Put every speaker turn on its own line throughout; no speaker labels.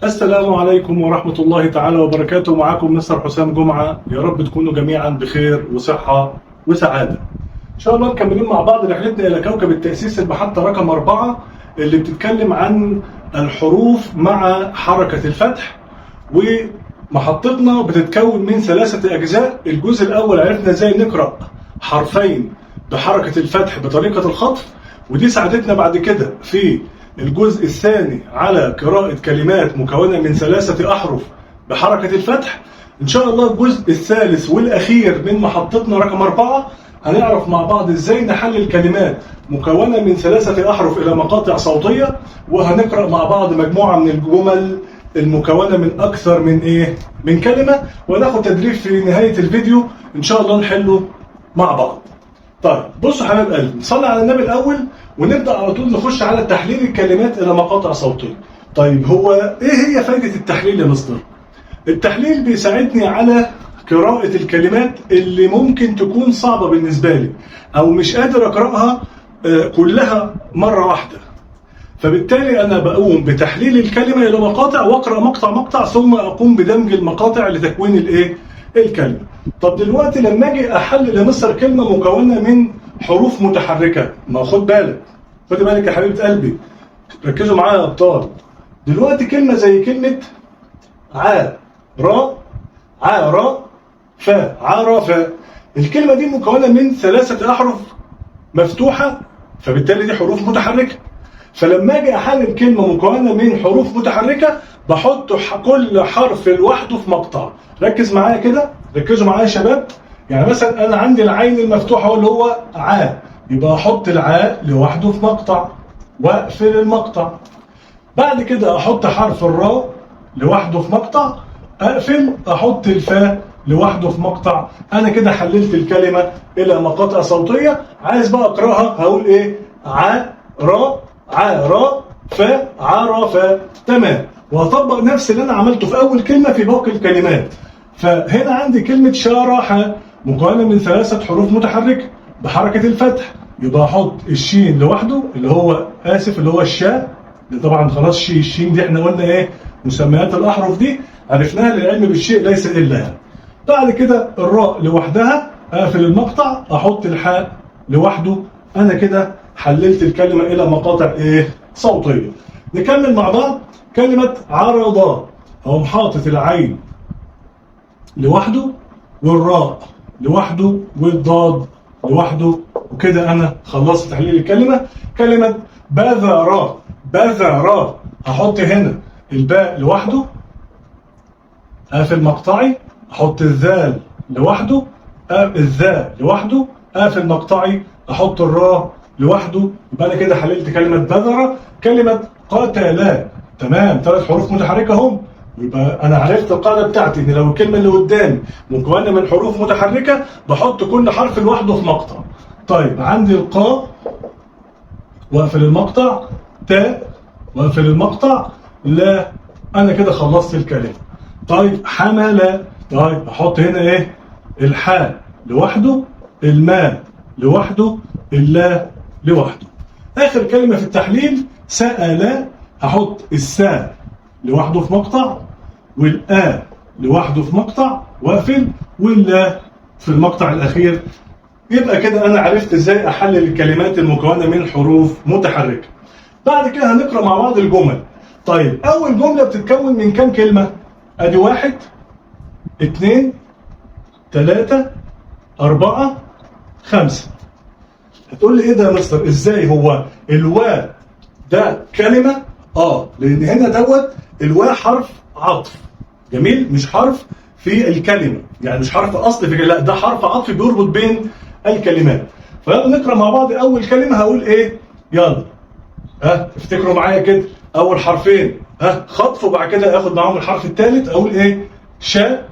السلام عليكم ورحمة الله تعالى وبركاته. معكم مستر حسام جمعة. يا رب تكونوا جميعا بخير وصحة وسعادة. إن شاء الله مكملين مع بعض رحلتنا إلى كوكب التأسيس، المحطة رقم 4 اللي بتتكلم عن الحروف مع حركة الفتح. ومحطتنا بتتكون من 3 أجزاء. الجزء الأول عرفنا إزاي نقرأ حرفين بحركة الفتح بطريقة الخطف، ودي ساعدتنا بعد كده في الجزء الثاني على قراءة كلمات مكونة من 3 أحرف بحركة الفتح. إن شاء الله الجزء الثالث والأخير من محطتنا رقم 4 هنعرف مع بعض إزاي نحلل كلمات مكونة من 3 أحرف إلى مقاطع صوتية، وهنقرأ مع بعض مجموعة من الجمل المكونة من أكثر من كلمة، وناخد تدريب في نهاية الفيديو إن شاء الله نحله مع بعض. طيب بصوا حبايب قلبي، نصلي على النبي الأول ونبدأ على طول نخش على تحليل الكلمات إلى مقاطع صوتية. طيب هو إيه هي فايدة التحليل يا مستر؟ التحليل بيساعدني على قراءة الكلمات اللي ممكن تكون صعبة بالنسبة لي أو مش قادر أقرأها كلها مرة واحدة. فبالتالي أنا بقوم بتحليل الكلمة إلى مقاطع وأقرأ مقطع ثم أقوم بدمج المقاطع لتكوين الكلمة. طب دلوقتي لما أجي أحلل يا مستر كلمة مكونة من حروف متحركة، ما خد بالك يا حبيبة قلبي، ركزوا معايا يا أبطال. دلوقتي كلمة زي كلمة عارة فا، الكلمة دي مكونة من 3 أحرف مفتوحة، فبالتالي دي حروف متحركة. فلما اجي احلل كلمه مكونه من حروف متحركه بحط كل حرف لوحده في مقطع. ركز معايا كده، ركزوا معايا يا شباب. يعني مثلا انا عندي العين المفتوحه اللي هو يبقى احط العاء لوحده في مقطع واقفل المقطع. بعد كده احط حرف الراء لوحده في مقطع، اقفل، احط الفاء لوحده في مقطع. انا كده حللت الكلمه الى مقاطع صوتيه. عايز بقى اقراها، هقول ايه؟ عارة عرف. تمام. وهطبق نفس اللي انا عملته في اول كلمه في باقي الكلمات. فهنا عندي كلمه شرح مكونه من 3 حروف متحركه بحركه الفتح، يبقى احط الشين لوحده اللي هو الشاء. طبعا خلاص الشين دي احنا قلنا مسميات الاحرف دي عرفناها، للعلم بالشيء ليس الا يعني. بعد كده الراء لوحدها، اقفل المقطع، احط الحاء لوحده. انا كده حللت الكلمة إلى مقاطع صوتية. نكمل مع بعض. كلمة عرض، أقوم حاطط العين لوحده والراء لوحده والضاد لوحده، وكده أنا خلصت تحليل الكلمة. كلمة بذر، هحط هنا الباء لوحده، أقفل مقطعي، أحط الذال لوحده، الذاء لوحده، أقفل مقطعي، أحط الراء لوحده. يبقى انا كده حللت كلمه بذره. كلمه قتل، تمام، 3 حروف متحركه هم. يبقى انا عرفت القاعده بتاعتي ان لو الكلمه اللي قدامي مكونه من حروف متحركه بحط كل حرف لوحده في مقطع. طيب عندي القاء واقفل المقطع، تاء واقفل المقطع، لا، انا كده خلصت الكلمه. طيب حمل، طيب احط هنا الحاء لوحده، الماء لوحده، اللا لوحده. آخر كلمة في التحليل سأل، هحط الساء لوحده في مقطع والآ لوحده في مقطع واقفل، واللا في المقطع الأخير. يبقى كده أنا عرفت إزاي أحلل الكلمات المكونة من حروف متحركة. بعد كده هنقرأ مع بعض الجمل. طيب أول جملة بتتكون من كام كلمة؟ أدي 1 2 3 4 5. هتقول لي ايه ده يا مستر؟ ازاي هو الواء ده كلمه؟ لان هنا الواء حرف عطف. جميل، مش حرف في الكلمه، يعني مش حرف اصلي في لا، ده حرف عطف بيربط بين الكلمات. فيلا نقرا مع بعض اول كلمه. هقول يلا افتكروا معايا كده. اول حرفين خطف، وبعد كده اخد معاهم الحرف الثالث. اقول شا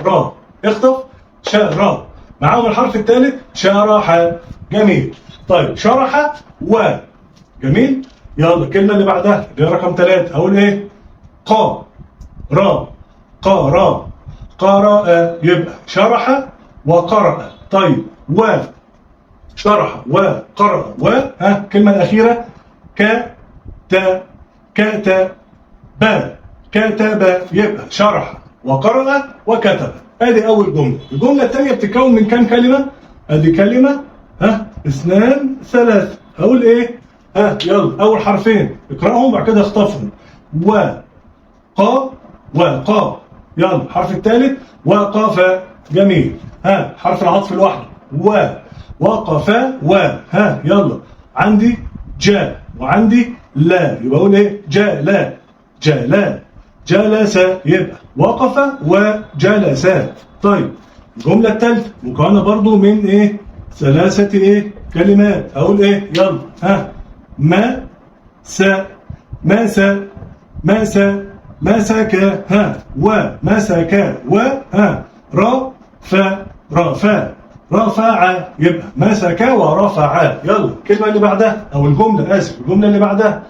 را، اخطف شا را، معاهم الحرف الثالث شرح. جميل. طيب شرح جميل. يلا الكلمة اللي بعدها اللي هي رقم 3. هقول قا را قرأ، يبقى شرح وقرأ. طيب شرح وقرأ الكلمة الأخيرة كتب. كتب يبقى شرح وقرأ وكتب. ادي اول جمله. الجمله الثانيه بتتكون من كام كلمه؟ ادي كلمه، اثنان ثلاثه. هقول ايه؟ يلا اول حرفين اقراهم وبعد كده اخطفهم. وقا. يلا الحرف الثالث وقف. جميل. حرف العطف لوحده. وقف يلا عندي جاء وعندي لا، يبقى اقول ايه؟ جاء جلس. يبقى وقف وجلس. طيب الجمله الثالثه مكونه برضو من ايه؟ ثلاثه ايه؟ كلمات. اقول ايه؟ يلا مسك ومسك رفع. يبقى مسك ورفع. يلا الكلمه اللي بعدها او الجمله الجمله اللي بعدها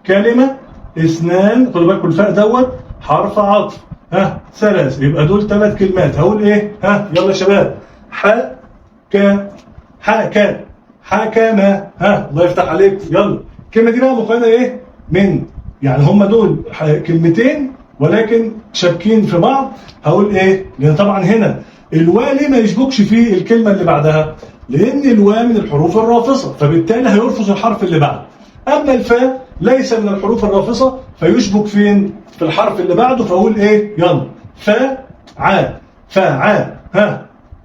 كلمه اثنان، خدوا بالكم الفاء دوت حرف عطف. ثلاث، يبقى دول ثلاث كلمات. هقول ايه؟ يلا يا شباب. حكم. الله يفتح عليك. يلا الكلمه دي بقى مكونه ايه؟ من يعني هم دول كلمتين ولكن شابكين في بعض. هقول ايه؟ لان طبعا هنا الواو ليه ما يشبكش في الكلمه اللي بعدها؟ لان الواو من الحروف الرافصه، فبالتالي هيرفض الحرف اللي بعده. اما الفاء ليس من الحروف الرافصه فيشبك فين؟ في الحرف اللي بعده. فاقول ايه؟ يلا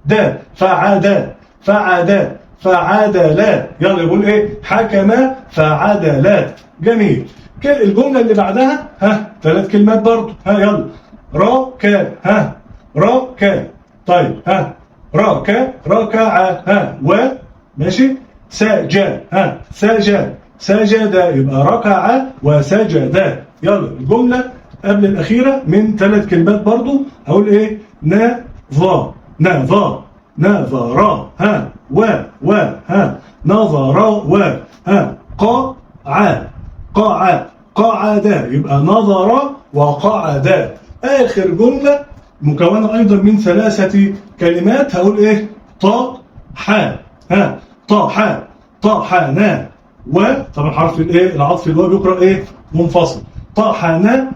دا فعدلا. يلا يقول ايه؟ حكم فعدلا. جميل. الجمله اللي بعدها ثلاث كلمات برضو. يلا ركع. طيب ركع ماشي. سجد. يبقى ركع وسجد. يلا الجمله قبل الاخيره من ثلاث كلمات برضو. هقول ايه؟ نظر نظر قعد. يبقى نظر وقعد. اخر جمله مكونه ايضا من ثلاثه كلمات. هقول ايه؟ طاحنا. وطبعا حرف الايه؟ العطف اللي هو بيقرا ايه؟ منفصل. طاحنا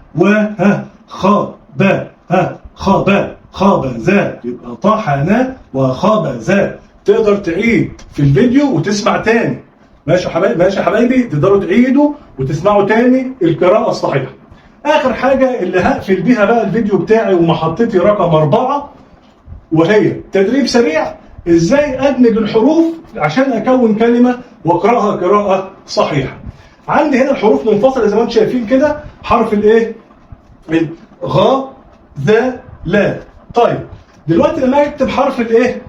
خبز. يبقى طاحنا وخبز. تقدر تعيد في الفيديو وتسمع تاني. ماشي يا حبايبي، تقدروا تعيدوا وتسمعوا تاني القراءة الصحيحة. آخر حاجة اللي هقفل بيها بقى الفيديو بتاعي ومحطتي رقم 4، وهي تدريب سريع ازاي ادمج الحروف عشان اكون كلمة واقراها قراءة صحيحة. عندي هنا الحروف منفصلة زي ما انتم شايفين كده. حرف الايه؟ الغ ذا لا. طيب دلوقتي لما اكتب حرف الايه؟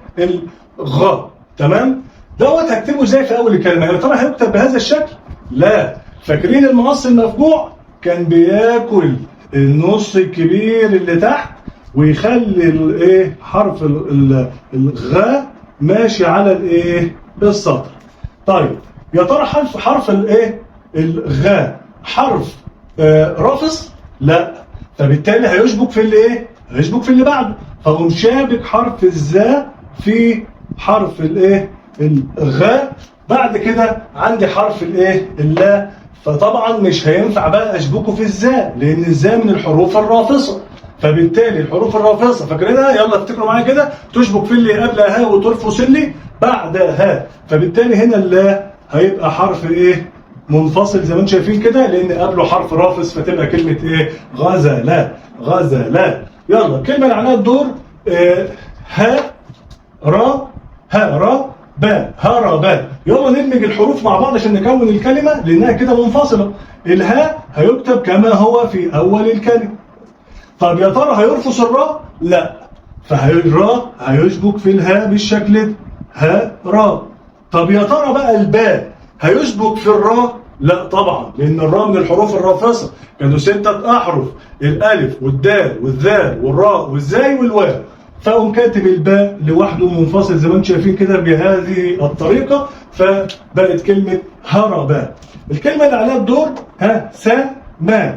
الغ، تمام؟ دوت هكتبه ازاي في اول الكلمه؟ يا ترى هيكتب بهذا الشكل؟ لا. فاكرين المقص المفجوع كان بياكل النص الكبير اللي تحت ويخلي الايه؟ حرف الغ ماشي على الايه؟ السطر. طيب يا ترى حرف الايه؟ الغ حرف رافص؟ لا. فبالتالي هيشبك في الايه؟ هيشبك في اللي بعده. فقوم شابك حرف الزاء في حرف الايه؟ الغاء. بعد كده عندي حرف الايه؟ اللا. فطبعا مش هينفع بقى اشبكه في الزاء لان الزاء من الحروف الرافصه. فبالتالي الحروف الرافصه فاكرينها؟ يلا افتكروا معايا كده. تشبك في اللي قبلها وترفص اللي بعدها. فبالتالي هنا اللا هيبقى حرف ايه؟ منفصل زي ما انتم شايفين كده لان قبله حرف رافص فتبقى كلمه ايه؟ غزلا. يلا الكلمه اللي عليها الدور هرب. يلا ندمج الحروف مع بعض عشان نكون الكلمه لانها كده منفصله. الهاء هيكتب كما هو في اول الكلمه. طب يا ترى هيرفص الراء؟ لا. فالراء هيشبك في الهاء بالشكل را. طب يا ترى بقى الباء هيشبك في الراء؟ لا طبعا لان الراء من الحروف الرافصه. كانوا 6 احرف: الالف والدال والذال والراء والزاي والواو. فأقوم كاتب الباء لوحده منفصل زي ما انتم شايفين كده بهذه الطريقة. فبقت كلمة هرب. الكلمة اللي عليها الدور سمع.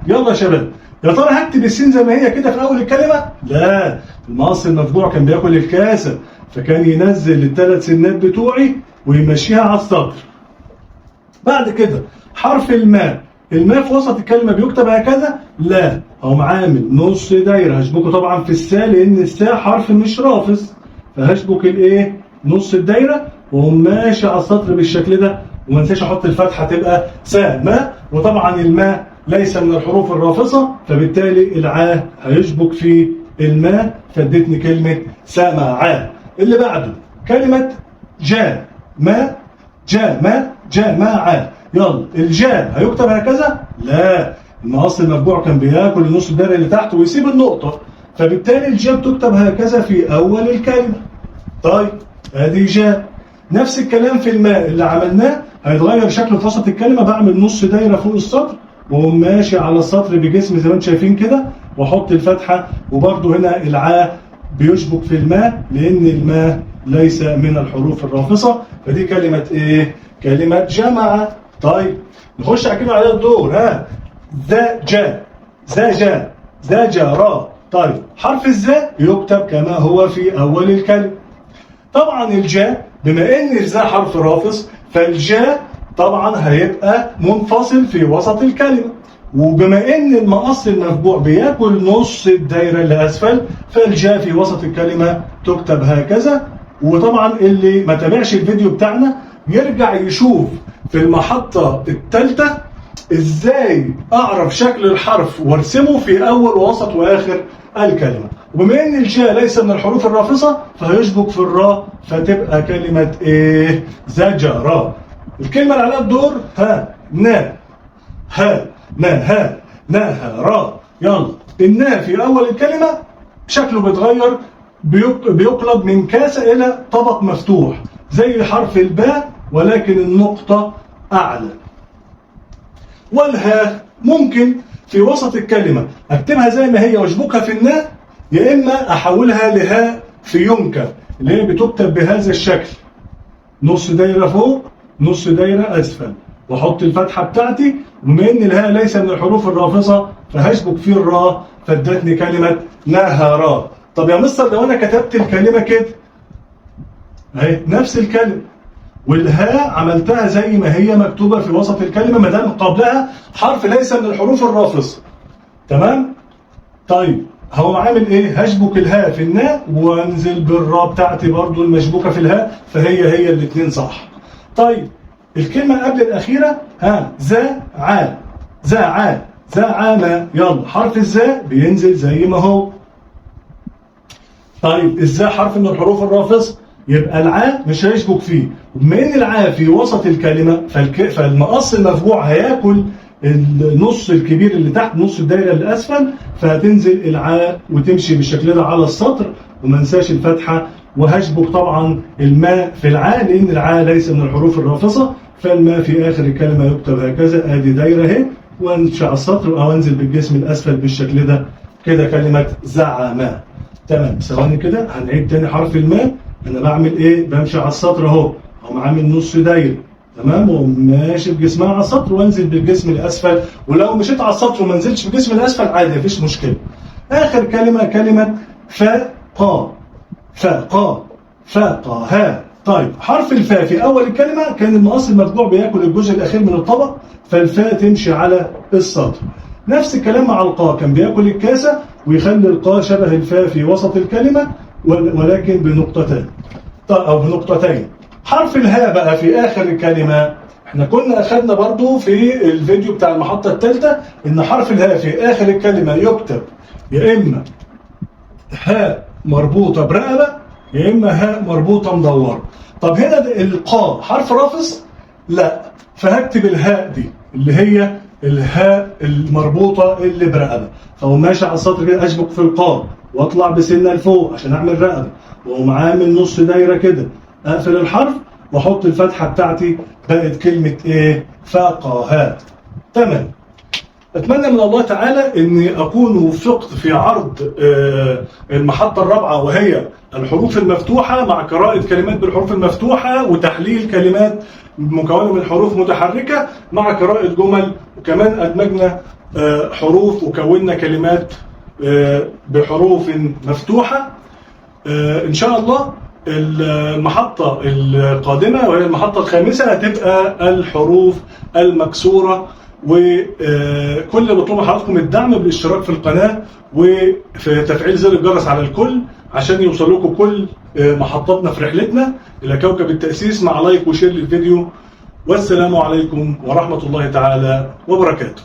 يلا يا شباب، يا ترى هكتب السين زي ما هي كده في أول الكلمة؟ لا. المقص المفجوع كان بياكل الكاسة فكان ينزل ال3 سنات بتوعي ويمشيها على السطر. بعد كده حرف الماء الماء في وسط الكلمة بيكتب هكذا؟ لا، هقوم عامل نص دايرة، هشبكه طبعا في الساء لأن الساء حرف مش رافس، فهشبك الايه؟ نص الدايرة، وأقوم ماشي على السطر بالشكل ده، وما انساش احط الفتحة تبقى ساء ماء، وطبعا الماء ليس من الحروف الرافصة، فبالتالي العاء هيشبك في الماء، فادتني كلمة سمع. اللي بعده كلمة جاء ما، جاء ما، جاء ما عاء. يلا الجاء هيكتب هكذا؟ لا، المقص المتبوع كان بياكل النص الدايره اللي تحت ويسيب النقطه، فبالتالي الجاء بتكتب هكذا في اول الكلمه. طيب ادي جاء. نفس الكلام في الماء اللي عملناه هيتغير شكله في وسط الكلمه، بعمل نص دايره فوق السطر واقوم ماشي على السطر بجسم زي ما انتم شايفين كده، واحط الفتحه، وبرده هنا العاء بيشبك في الماء لان الماء ليس من الحروف الرافصه، فدي كلمه ايه؟ كلمه جمع. طيب نخش على كلمه عليها الدور. ذا جاء، ذا جاء، ذا جرى. طيب حرف الزاء يكتب كما هو في اول الكلمه. طبعا الجاء بما ان الزاء حرف رافص، فالجاء طبعا هيبقى منفصل في وسط الكلمه، وبما ان المقص المفبوع بياكل نص الدايره اللي اسفل، فالجاء في وسط الكلمه تكتب هكذا. وطبعا اللي ما تابعش الفيديو بتاعنا يرجع يشوف في المحطه الثالثه ازاي اعرف شكل الحرف وارسمه في اول ووسط واخر الكلمه. وبما ان الجاء ليس من الحروف الرافصه فهيشبك في الراء، فتبقى كلمه ايه؟ زجرا. الكلمه اللي عليها الدور نا، نهر. يلا النا في اول الكلمه شكله بيتغير، بيقلب من كاسه الى طبق مفتوح زي حرف الباء، ولكن النقطه اعلى. والها ممكن في وسط الكلمه اكتبها زي ما هي واشبكها في الناء، يا اما احولها لهاء في ينكر اللي هي بتكتب بهذا الشكل، نص دايره فوق نص دايره اسفل، واحط الفتحه بتاعتي، وبما ان الهاء ليس من الحروف الرافصه فهشبك فيه الراء، فادتني كلمه نهرا. طب يا مستر لو انا كتبت الكلمه كده اهي نفس الكلمه، والهاء عملتها زي ما هي مكتوبه في وسط الكلمه ما دام قبلها حرف ليس من الحروف الرافصه، تمام؟ طيب هو عامل ايه؟ هشبك الهاء في الناء وانزل بالراء بتاعتي برضو المشبوكه في الهاء، فهي الاثنين صح. طيب الكلمه قبل الاخيره زعا، زعا، زعامة. يلا حرف الزاء بينزل زي ما هو. طيب الزاء حرف من الحروف الرافصه، يبقى العاء مش هيشبك فيه، وبما ان العاء في وسط الكلمه فالمقص المفبوع هياكل النص الكبير اللي تحت نص الدايره اللي اسفل، فهتنزل العاء وتمشي بالشكل ده على السطر، وما انساش الفتحه، وهشبك طبعا الماء في العاء لان العاء ليس من الحروف الرافصه، فالماء في اخر الكلمه يكتب هكذا، ادي دايره اهي، وامشي على السطر او انزل بالجسم الاسفل بالشكل ده كده كلمه زعما. تمام، ثواني كده هنعيد تاني حرف الماء. انا بعمل ايه؟ بمشي على السطر اهو، اقوم عامل نص دايره، تمام، وماشي بجسمها على السطر وانزل بالجسم الاسفل، ولو مشيت على السطر وما نزلتش بالجسم الاسفل عادي مفيش مشكله. اخر كلمه كلمه فاقا، فاقا، فاقها. طيب حرف الفاء في اول الكلمه كان المقص المتبوع بياكل الجزء الاخير من الطبق، فالفاء تمشي على السطر. نفس الكلام مع القاء، كان بياكل الكاسه ويخلي القاء شبه الفاء في وسط الكلمه ولكن بنقطتين او بنقطتين. حرف الهاء بقى في اخر الكلمه، احنا كنا اخذنا برضو في الفيديو بتاع المحطه الثالثه ان حرف الهاء في اخر الكلمه يكتب يا اما هاء مربوطه برقبه يا اما هاء مربوطه مدوره. طب هنا القاء حرف رافص؟ لا، فهكتب الهاء دي اللي هي الهاء المربوطه اللي برقبه، فاقوم ماشي على السطر كده اشبك في القاء واطلع بسنه لفوق عشان اعمل رقبه، واقوم عامل نص دايره كده، اقفل الحرف واحط الفتحه بتاعتي، بقت كلمه ايه؟ فاقها. تمام. اتمنى من الله تعالى اني اكون وفقت في عرض المحطه الرابعه وهي الحروف المفتوحه مع قراءه كلمات بالحروف المفتوحه وتحليل كلمات مكونه من حروف متحركه مع قراءه جمل، وكمان ادمجنا حروف وكونا كلمات بحروف مفتوحه. ان شاء الله المحطه القادمه وهي المحطه الخامسه هتبقى الحروف المكسوره وكل اللي بطلب حضراتكم الدعم بالاشتراك في القناة وفي تفعيل زر الجرس على الكل عشان يوصل لكم كل محطاتنا في رحلتنا إلى كوكب التأسيس، مع لايك وشير للفيديو. والسلام عليكم ورحمة الله تعالى وبركاته.